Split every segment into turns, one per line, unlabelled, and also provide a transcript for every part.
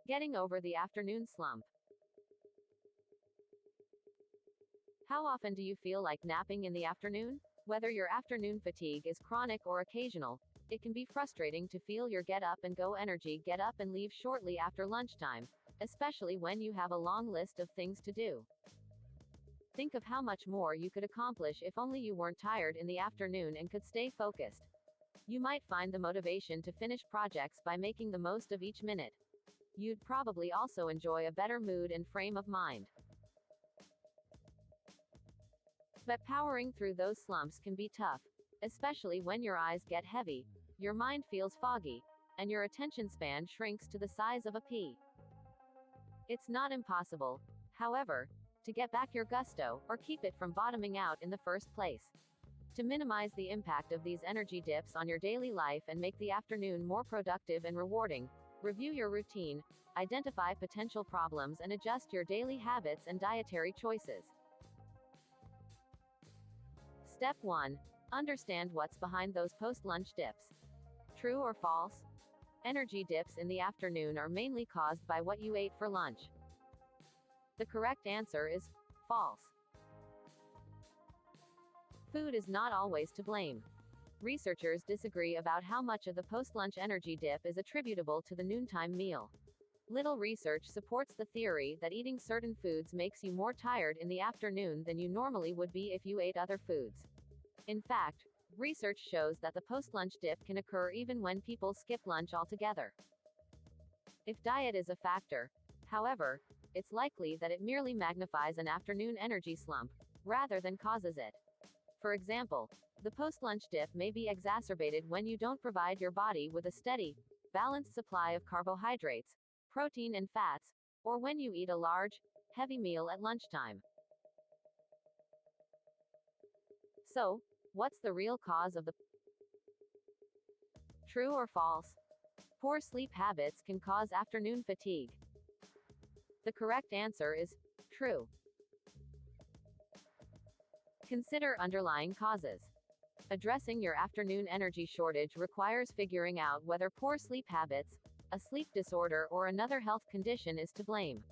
Getting over the afternoon slump. How often do you feel like napping in the afternoon? Whether your afternoon fatigue is chronic or occasional, it can be frustrating to feel your get up and go energy get up and leave shortly after lunchtime, especially when you have a long list of things to do. Think of how much more you could accomplish if only you weren't tired in the afternoon and could stay focused. You might find the motivation to finish projects by making the most of each minute. You'd probably also enjoy a better mood and frame of mind. But powering through those slumps can be tough, especially when your eyes get heavy, your mind feels foggy, and your attention span shrinks to the size of a pea. It's not impossible, however, to get back your gusto, or keep it from bottoming out in the first place. To minimize the impact of these energy dips on your daily life and make the afternoon more productive and rewarding, review your routine, identify potential problems, and adjust your daily habits and dietary choices. Step 1. Understand what's behind those post-lunch dips. True or false? Energy dips in the afternoon are mainly caused by what you ate for lunch. The correct answer is false. Food is not always to blame. Researchers disagree about how much of the post-lunch energy dip is attributable to the noontime meal. Little research supports the theory that eating certain foods makes you more tired in the afternoon than you normally would be if you ate other foods. In fact, research shows that the post-lunch dip can occur even when people skip lunch altogether. If diet is a factor, however, it's likely that it merely magnifies an afternoon energy slump, rather than causes it. For example, the post-lunch dip may be exacerbated when you don't provide your body with a steady, balanced supply of carbohydrates, protein and fats, or when you eat a large, heavy meal at lunchtime. So, what's the real cause of the True or false? Poor sleep habits can cause afternoon fatigue. The correct answer is true. Consider underlying causes. Addressing your afternoon energy shortage requires figuring out whether poor sleep habits, a sleep disorder, or another health condition is to blame.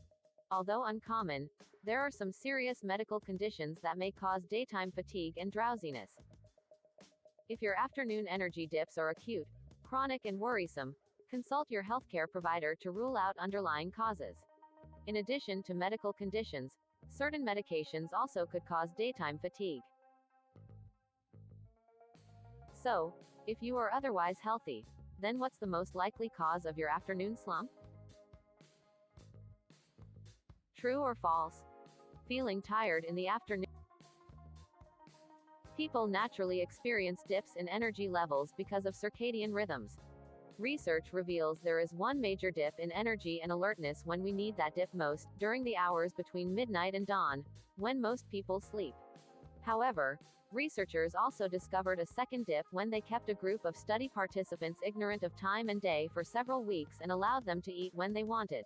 Although uncommon, there are some serious medical conditions that may cause daytime fatigue and drowsiness. If your afternoon energy dips are acute, chronic, and worrisome, consult your healthcare provider to rule out underlying causes. In addition to medical conditions, certain medications also could cause daytime fatigue. So, if you are otherwise healthy, then what's the most likely cause of your afternoon slump? True or false? Feeling tired in the afternoon. People naturally experience dips in energy levels because of circadian rhythms. Research reveals there is one major dip in energy and alertness when we need that dip most, during the hours between midnight and dawn, when most people sleep. However, researchers also discovered a second dip when they kept a group of study participants ignorant of time and day for several weeks and allowed them to eat when they wanted.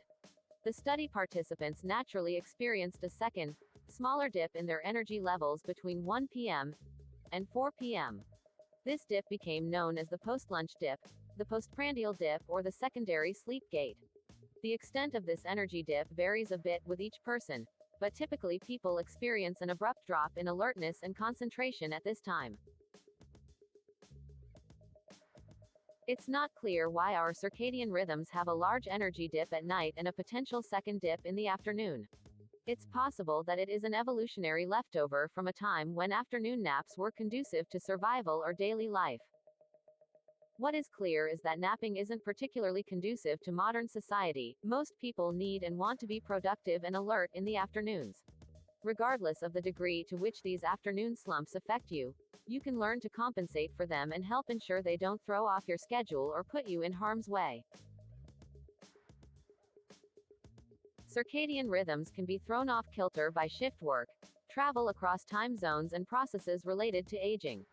The study participants naturally experienced a second, smaller dip in their energy levels between 1 p.m. and 4 p.m. This dip became known as the post-lunch dip, the postprandial dip, or the secondary sleep gate. The extent of this energy dip varies a bit with each person, but typically people experience an abrupt drop in alertness and concentration at this time. It's not clear why our circadian rhythms have a large energy dip at night and a potential second dip in the afternoon. It's possible that it is an evolutionary leftover from a time when afternoon naps were conducive to survival or daily life. What is clear is that napping isn't particularly conducive to modern society. Most people need and want to be productive and alert in the afternoons. Regardless of the degree to which these afternoon slumps affect you, you can learn to compensate for them and help ensure they don't throw off your schedule or put you in harm's way. Circadian rhythms can be thrown off kilter by shift work, travel across time zones, and processes related to aging.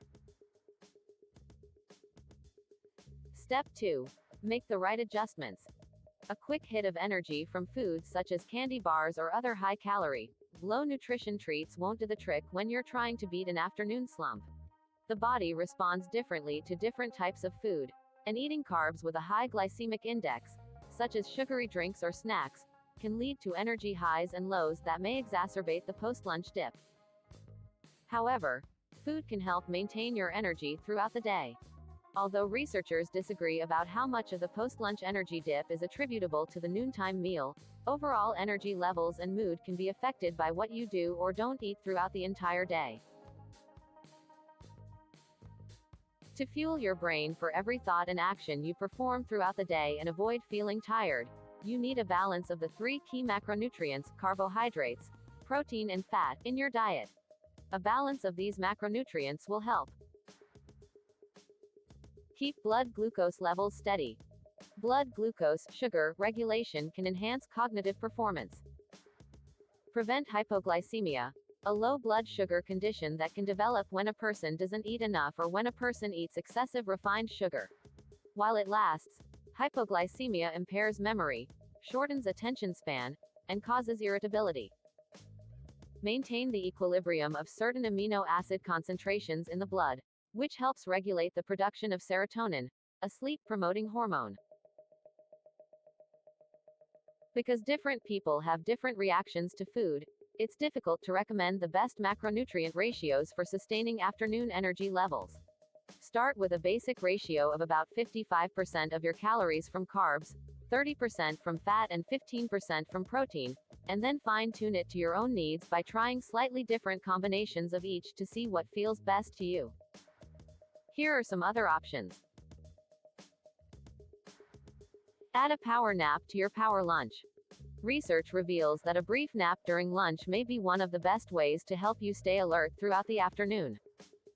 Step 2. Make the right adjustments. A quick hit of energy from foods such as candy bars or other high-calorie, low-nutrition treats won't do the trick when you're trying to beat an afternoon slump. The body responds differently to different types of food, and eating carbs with a high glycemic index, such as sugary drinks or snacks, can lead to energy highs and lows that may exacerbate the post-lunch dip. However, food can help maintain your energy throughout the day. Although researchers disagree about how much of the post-lunch energy dip is attributable to the noontime meal, overall energy levels and mood can be affected by what you do or don't eat throughout the entire day. To fuel your brain for every thought and action you perform throughout the day and avoid feeling tired, you need a balance of the 3 key macronutrients, carbohydrates, protein and fat, in your diet. A balance of these macronutrients will help keep blood glucose levels steady. Blood glucose, sugar, regulation can enhance cognitive performance. Prevent hypoglycemia, a low blood sugar condition that can develop when a person doesn't eat enough or when a person eats excessive refined sugar. While it lasts, hypoglycemia impairs memory, shortens attention span, and causes irritability. Maintain the equilibrium of certain amino acid concentrations in the blood, which helps regulate the production of serotonin, a sleep-promoting hormone. Because different people have different reactions to food, it's difficult to recommend the best macronutrient ratios for sustaining afternoon energy levels. Start with a basic ratio of about 55% of your calories from carbs, 30% from fat and 15% from protein, and then fine-tune it to your own needs by trying slightly different combinations of each to see what feels best to you. Here are some other options. Add a power nap to your power lunch. Research reveals that a brief nap during lunch may be one of the best ways to help you stay alert throughout the afternoon.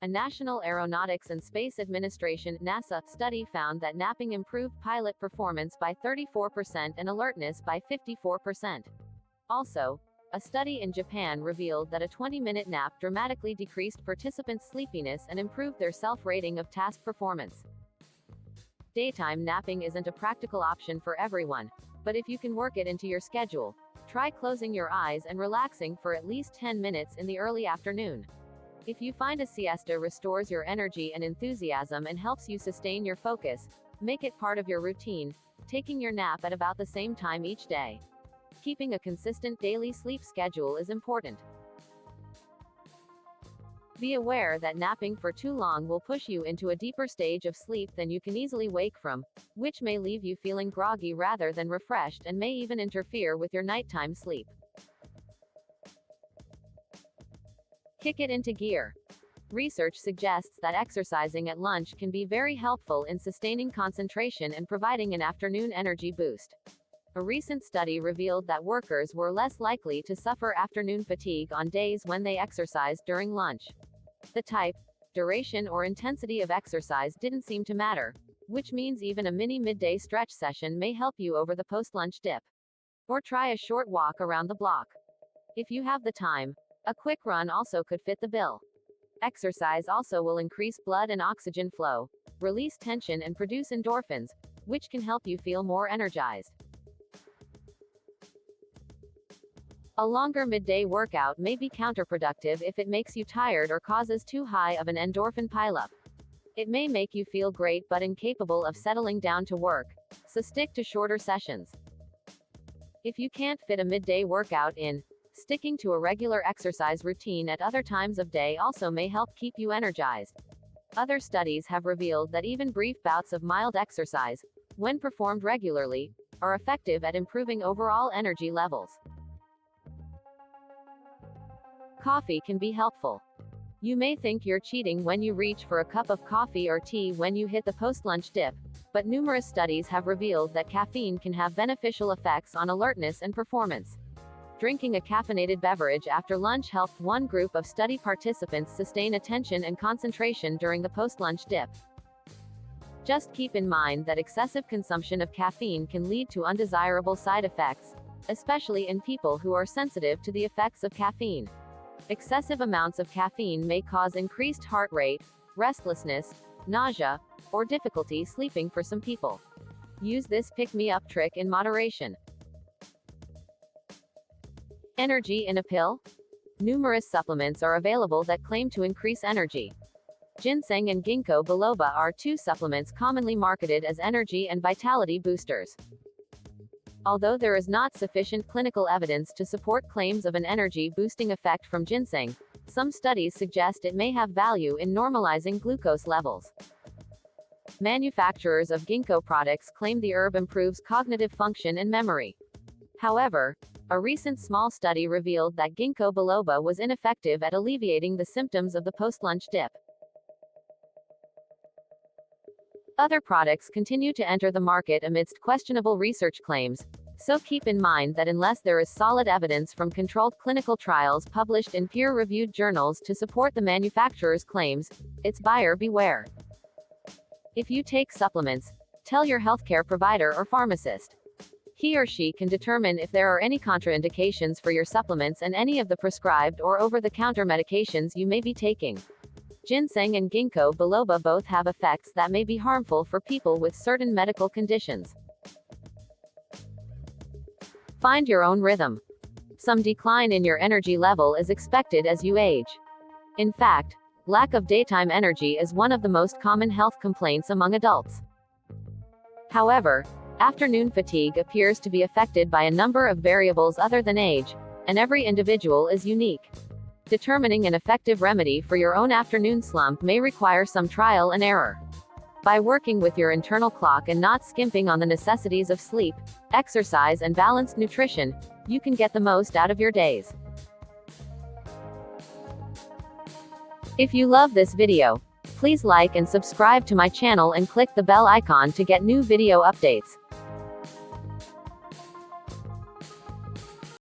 A National Aeronautics and Space Administration (NASA) study found that napping improved pilot performance by 34% and alertness by 54%. Also, a study in Japan revealed that a 20-minute nap dramatically decreased participants' sleepiness and improved their self-rating of task performance. Daytime napping isn't a practical option for everyone, but if you can work it into your schedule, try closing your eyes and relaxing for at least 10 minutes in the early afternoon. If you find a siesta restores your energy and enthusiasm and helps you sustain your focus, make it part of your routine, taking your nap at about the same time each day. Keeping a consistent daily sleep schedule is important. Be aware that napping for too long will push you into a deeper stage of sleep than you can easily wake from, which may leave you feeling groggy rather than refreshed and may even interfere with your nighttime sleep. Kick it into gear. Research suggests that exercising at lunch can be very helpful in sustaining concentration and providing an afternoon energy boost. A recent study revealed that workers were less likely to suffer afternoon fatigue on days when they exercised during lunch. The type, duration or intensity of exercise didn't seem to matter, which means even a mini midday stretch session may help you over the post-lunch dip. Or try a short walk around the block. If you have the time, a quick run also could fit the bill. Exercise also will increase blood and oxygen flow, release tension and produce endorphins, which can help you feel more energized. A longer midday workout may be counterproductive if it makes you tired or causes too high of an endorphin pileup. It may make you feel great but incapable of settling down to work, so stick to shorter sessions. If you can't fit a midday workout in, sticking to a regular exercise routine at other times of day also may help keep you energized. Other studies have revealed that even brief bouts of mild exercise, when performed regularly, are effective at improving overall energy levels. Coffee can be helpful. You may think you're cheating when you reach for a cup of coffee or tea when you hit the post-lunch dip, but numerous studies have revealed that caffeine can have beneficial effects on alertness and performance. Drinking a caffeinated beverage after lunch helped one group of study participants sustain attention and concentration during the post-lunch dip. Just keep in mind that excessive consumption of caffeine can lead to undesirable side effects, especially in people who are sensitive to the effects of caffeine. Excessive amounts of caffeine may cause increased heart rate, restlessness, nausea, or difficulty sleeping for some people. Use this pick-me-up trick in moderation. Energy in a pill? Numerous supplements are available that claim to increase energy. Ginseng and ginkgo biloba are two supplements commonly marketed as energy and vitality boosters. Although there is not sufficient clinical evidence to support claims of an energy-boosting effect from ginseng, some studies suggest it may have value in normalizing glucose levels. Manufacturers of ginkgo products claim the herb improves cognitive function and memory. However, a recent small study revealed that ginkgo biloba was ineffective at alleviating the symptoms of the post-lunch dip. Other products continue to enter the market amidst questionable research claims, so keep in mind that unless there is solid evidence from controlled clinical trials published in peer-reviewed journals to support the manufacturer's claims, it's buyer beware. If you take supplements, tell your healthcare provider or pharmacist. He or she can determine if there are any contraindications for your supplements and any of the prescribed or over-the-counter medications you may be taking. Ginseng and ginkgo biloba both have effects that may be harmful for people with certain medical conditions. Find your own rhythm. Some decline in your energy level is expected as you age. In fact, lack of daytime energy is one of the most common health complaints among adults. However, afternoon fatigue appears to be affected by a number of variables other than age, and every individual is unique. Determining an effective remedy for your own afternoon slump may require some trial and error. By working with your internal clock and not skimping on the necessities of sleep, exercise, and balanced nutrition, you can get the most out of your days. If you love this video, please like and subscribe to my channel and click the bell icon to get new video updates.